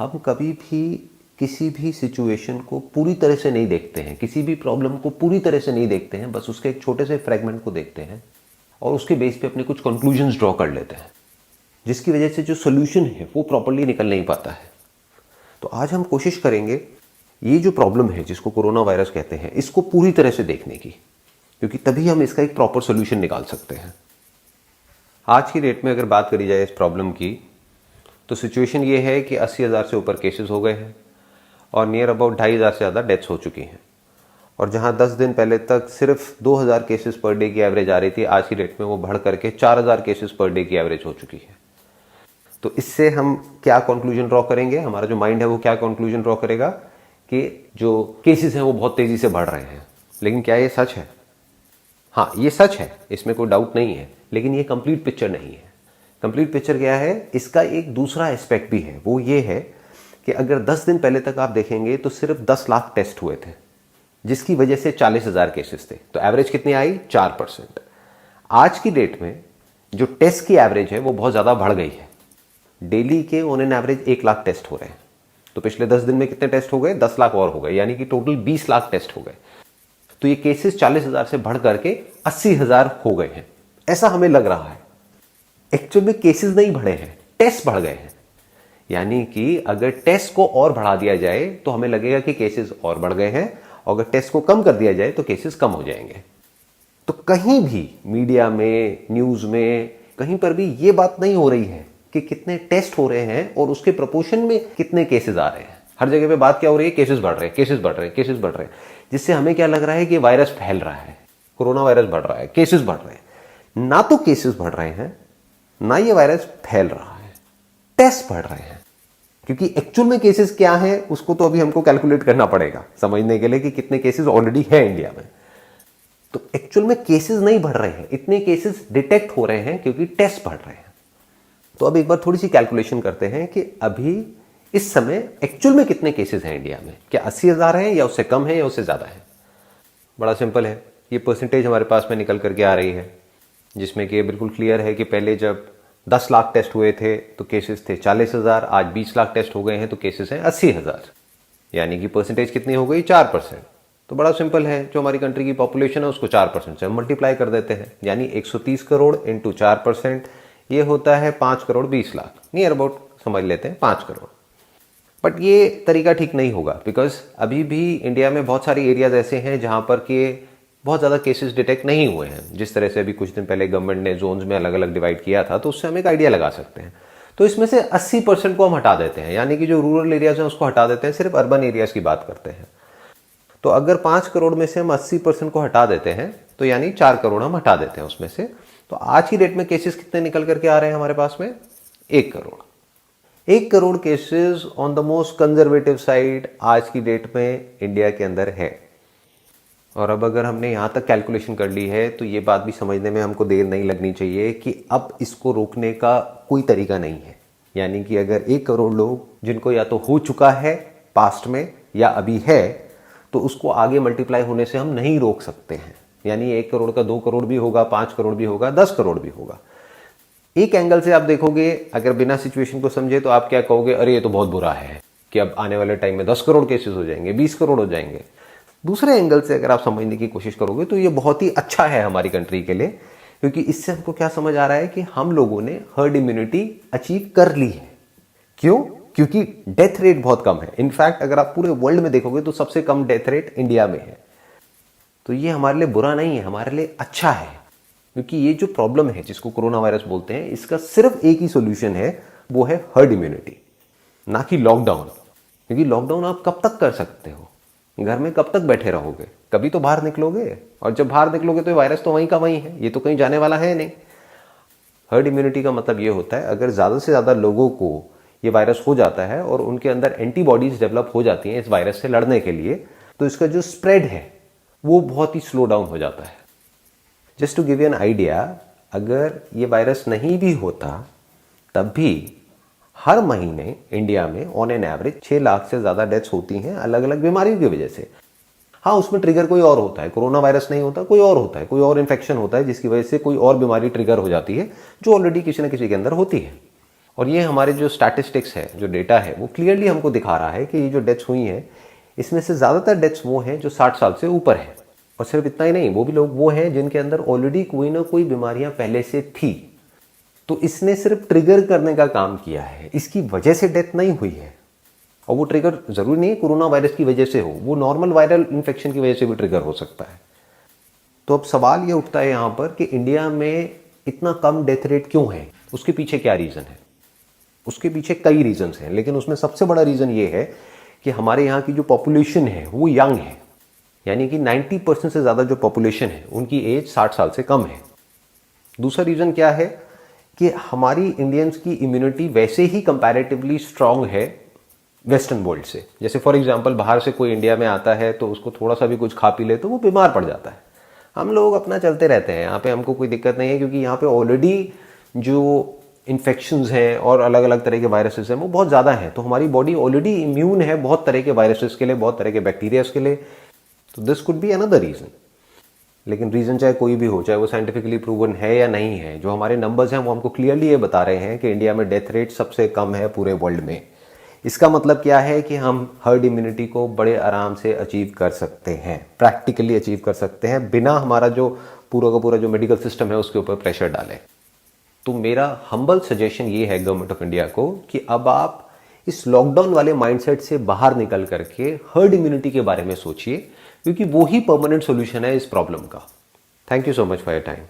हम कभी भी किसी भी सिचुएशन को पूरी तरह से नहीं देखते हैं, किसी भी प्रॉब्लम को पूरी तरह से नहीं देखते हैं, बस उसके एक छोटे से फ्रेगमेंट को देखते हैं और उसके बेस पे अपने कुछ कंक्लूजन्स ड्रॉ कर लेते हैं, जिसकी वजह से जो सोल्यूशन है वो प्रॉपर्ली निकल नहीं पाता है। तो आज हम कोशिश करेंगे ये जो प्रॉब्लम है जिसको कोरोना वायरस कहते हैं, इसको पूरी तरह से देखने की, क्योंकि तभी हम इसका एक प्रॉपर सोल्यूशन निकाल सकते हैं। आज की डेट में अगर बात करी जाए इस प्रॉब्लम की, तो सिचुएशन ये है कि 80,000 से ऊपर केसेस हो गए हैं और नियर अबाउट 2,500 से ज़्यादा डेथ्स हो चुकी हैं। और जहां 10 दिन पहले तक सिर्फ 2,000 केसेस पर डे की एवरेज आ रही थी, आज की डेट में वो बढ़ करके 4,000 केसेस पर डे की एवरेज हो चुकी है। तो इससे हम क्या कंक्लूजन ड्रॉ करेंगे, हमारा जो माइंड है वो क्या कंक्लूजन ड्रॉ करेगा कि जो केसेस हैं वो बहुत तेज़ी से बढ़ रहे हैं। लेकिन क्या ये सच है? हाँ, ये सच है, इसमें कोई डाउट नहीं है, लेकिन ये कंप्लीट पिक्चर नहीं है। कंप्लीट पिक्चर क्या है? इसका एक दूसरा एस्पेक्ट भी है, वो ये है कि अगर 10 दिन पहले तक आप देखेंगे तो सिर्फ 10 लाख टेस्ट हुए थे, जिसकी वजह से 40,000 केसेस थे। तो एवरेज कितनी आई? 4%। आज की डेट में जो टेस्ट की एवरेज है वो बहुत ज़्यादा बढ़ गई है। डेली के on an average 1 lakh test हो रहे हैं। तो पिछले 10 दिन में कितने टेस्ट हो गए? 10 लाख और हो गए, यानी कि टोटल 20 लाख टेस्ट हो गए। तो ये केसेस 40,000 से बढ़ करके 80,000 हो गए हैं, ऐसा हमें लग रहा है। एक्चुअल में केसेस नहीं बढ़े हैं, टेस्ट बढ़ गए हैं। यानी कि अगर टेस्ट को और बढ़ा दिया जाए तो हमें लगेगा कि केसेस और बढ़ गए हैं, और अगर टेस्ट को कम कर दिया जाए तो केसेस कम हो जाएंगे। तो कहीं भी मीडिया में, न्यूज में, कहीं पर भी ये बात नहीं हो रही है कि कितने टेस्ट हो रहे हैं और उसके प्रोपोर्शन में कितने केसेस आ रहे हैं। हर जगह पे बात क्या हो रही है? केसेस बढ़ रहे हैं, केसेस बढ़ रहे हैं, केसेस बढ़ रहे हैं, जिससे हमें क्या लग रहा है कि वायरस फैल रहा है, कोरोना वायरस बढ़ रहा है, केसेस बढ़ रहे हैं। ना तो केसेस बढ़ रहे हैं, ना ये वायरस फैल रहा है, टेस्ट बढ़ रहे हैं। क्योंकि एक्चुअल में केसेस क्या है उसको तो अभी हमको कैलकुलेट करना पड़ेगा समझने के लिए कि कितने केसेस ऑलरेडी है इंडिया में। तो एक्चुअल में केसेस नहीं बढ़ रहे हैं, इतने केसेस डिटेक्ट हो रहे हैं क्योंकि टेस्ट बढ़ रहे हैं। तो अब एक बार थोड़ी सी कैलकुलेशन करते हैं कि अभी इस समय एक्चुअल में कितने केसेस हैं इंडिया में। क्या 80,000 है, या उससे कम है, या उससे ज्यादा है? बड़ा सिंपल है, ये परसेंटेज हमारे पास में निकल करके आ रही है, जिसमें कि बिल्कुल क्लियर है कि पहले जब 10 लाख टेस्ट हुए थे तो केसेस थे 40,000, आज 20 लाख टेस्ट हो गए हैं तो केसेस हैं 80,000, यानी कि परसेंटेज कितनी हो गई? 4%। तो बड़ा सिंपल है, जो हमारी कंट्री की पॉपुलेशन है उसको 4% से हम मल्टीप्लाई कर देते हैं, यानी 130 करोड़ इंटू 4%, ये होता है 5 करोड़ 20 लाख, नियर अबाउट समझ लेते हैं 5 करोड़। बट ये तरीका ठीक नहीं होगा, बिकॉज अभी भी इंडिया में बहुत सारी एरियाज ऐसे हैं जहां पर कि बहुत ज़्यादा केसेस डिटेक्ट नहीं हुए हैं। जिस तरह से अभी कुछ दिन पहले गवर्नमेंट ने जोन्स में अलग अलग डिवाइड किया था, तो उससे हम एक आइडिया लगा सकते हैं। तो इसमें से 80% को हम हटा देते हैं, यानी कि जो रूरल एरियाज हैं उसको हटा देते हैं, सिर्फ अर्बन एरियाज की बात करते हैं। तो अगर 5 करोड़ में से हम 80% को हटा देते हैं तो यानी 4 करोड़ हम हटा देते हैं उसमें से। तो आज की डेट में केसेस कितने निकल करके आ रहे हैं हमारे पास में? 1 crore. 1 crore cases on the most conservative side आज की डेट में इंडिया के अंदर है। और अब अगर हमने यहाँ तक कैलकुलेशन कर ली है तो ये बात भी समझने में हमको देर नहीं लगनी चाहिए कि अब इसको रोकने का कोई तरीका नहीं है। यानी कि अगर 1 करोड़ लोग जिनको या तो हो चुका है पास्ट में या अभी है, तो उसको आगे मल्टीप्लाई होने से हम नहीं रोक सकते हैं। यानी 1 करोड़ का 2 करोड़ भी होगा, 5 करोड़ भी होगा, 10 करोड़ भी होगा। एक एंगल से आप देखोगे, अगर बिना सिचुएशन को समझे तो आप क्या कहोगे? अरे ये तो बहुत बुरा है कि अब आने वाले टाइम में 10 करोड़ केसेस हो जाएंगे, 20 करोड़ हो जाएंगे। दूसरे एंगल से अगर आप समझने की कोशिश करोगे तो ये बहुत ही अच्छा है हमारी कंट्री के लिए, क्योंकि इससे हमको क्या समझ आ रहा है कि हम लोगों ने हर्ड इम्यूनिटी अचीव कर ली है। क्यों? क्योंकि डेथ रेट बहुत कम है। इनफैक्ट अगर आप पूरे वर्ल्ड में देखोगे तो सबसे कम डेथ रेट इंडिया में है। तो ये हमारे लिए बुरा नहीं है, हमारे लिए अच्छा है, क्योंकि ये जो प्रॉब्लम है जिसको कोरोना वायरस बोलते हैं, इसका सिर्फ एक ही सोल्यूशन है, वो है हर्ड इम्यूनिटी, ना कि लॉकडाउन। क्योंकि लॉकडाउन आप कब तक कर सकते हो? घर में कब तक बैठे रहोगे? कभी तो बाहर निकलोगे, और जब बाहर निकलोगे तो वायरस तो वहीं का वहीं है, ये तो कहीं जाने वाला है नहीं। हर्ड इम्यूनिटी का मतलब ये होता है, अगर ज़्यादा से ज़्यादा लोगों को ये वायरस हो जाता है और उनके अंदर एंटीबॉडीज डेवलप हो जाती हैं इस वायरस से लड़ने के लिए, तो इसका जो स्प्रेड है वो बहुत ही स्लो डाउन हो जाता है। Just to give you an idea, अगर ये वायरस नहीं भी होता तब भी हर महीने इंडिया में ऑन एन एवरेज 6 लाख से ज़्यादा डेथ्स होती हैं अलग अलग बीमारियों की वजह से। हाँ, उसमें ट्रिगर कोई और होता है, कोरोना वायरस नहीं होता, कोई और होता है, कोई और इन्फेक्शन होता है जिसकी वजह से कोई और बीमारी ट्रिगर हो जाती है जो ऑलरेडी किसी न किसी के अंदर होती है। और ये हमारे जो स्टैटिस्टिक्स है, जो डेटा है, वो क्लियरली हमको दिखा रहा है कि ये जो डेथ्स हुई हैं, इसमें से ज़्यादातर डेथ्स वो हैं जो 60 साल से ऊपर हैं। और सिर्फ इतना ही नहीं, वो भी लोग वो हैं जिनके अंदर ऑलरेडी कोई ना कोई बीमारियां पहले से थी। तो इसने सिर्फ ट्रिगर करने का काम किया है, इसकी वजह से डेथ नहीं हुई है। और वो ट्रिगर जरूरी नहीं है कोरोना वायरस की वजह से हो, वो नॉर्मल वायरल इन्फेक्शन की वजह से भी ट्रिगर हो सकता है। तो अब सवाल ये उठता है यहाँ पर कि इंडिया में इतना कम डेथ रेट क्यों है, उसके पीछे क्या रीज़न है? उसके पीछे कई रीजंस हैं, लेकिन उसमें सबसे बड़ा रीज़न ये है कि हमारे यहाँ की जो पॉपुलेशन है वो यंग है। यानी कि 90% से ज़्यादा जो पॉपुलेशन है उनकी एज 60 साल से कम है। दूसरा रीज़न क्या है कि हमारी इंडियंस की इम्यूनिटी वैसे ही कंपैरेटिवली स्ट्रांग है वेस्टर्न वर्ल्ड से। जैसे फॉर एग्जांपल बाहर से कोई इंडिया में आता है तो उसको थोड़ा सा भी कुछ खा पी ले तो वो बीमार पड़ जाता है। हम लोग अपना चलते रहते हैं, यहाँ पे हमको कोई दिक्कत नहीं है, क्योंकि यहाँ पे ऑलरेडी जो इन्फेक्शंस हैं और अलग अलग तरह के वायरसेस हैं वो बहुत ज़्यादा हैं। तो हमारी बॉडी ऑलरेडी इम्यून है बहुत तरह के वायरसेस के लिए, बहुत तरह के बैक्टीरियाज के लिए। तो this could be another reason. लेकिन रीज़न चाहे कोई भी हो, चाहे वो साइंटिफिकली प्रूवन है या नहीं है, जो हमारे नंबर्स हैं वो हमको क्लियरली ये बता रहे हैं कि इंडिया में डेथ रेट सबसे कम है पूरे वर्ल्ड में। इसका मतलब क्या है कि हम हर्ड इम्यूनिटी को बड़े आराम से अचीव कर सकते हैं, प्रैक्टिकली अचीव कर सकते हैं, बिना हमारा जो पूरा का पूरा जो मेडिकल सिस्टम है उसके ऊपर प्रेशर डालें। तो मेरा हम्बल सजेशन ये है गवर्नमेंट ऑफ इंडिया को कि अब आप इस लॉकडाउन वाले माइंडसेट से बाहर निकल करके हर्ड इम्यूनिटी के बारे में सोचिए, क्योंकि वो ही परमानेंट सॉल्यूशन है इस प्रॉब्लम का। Thank you so much for your time.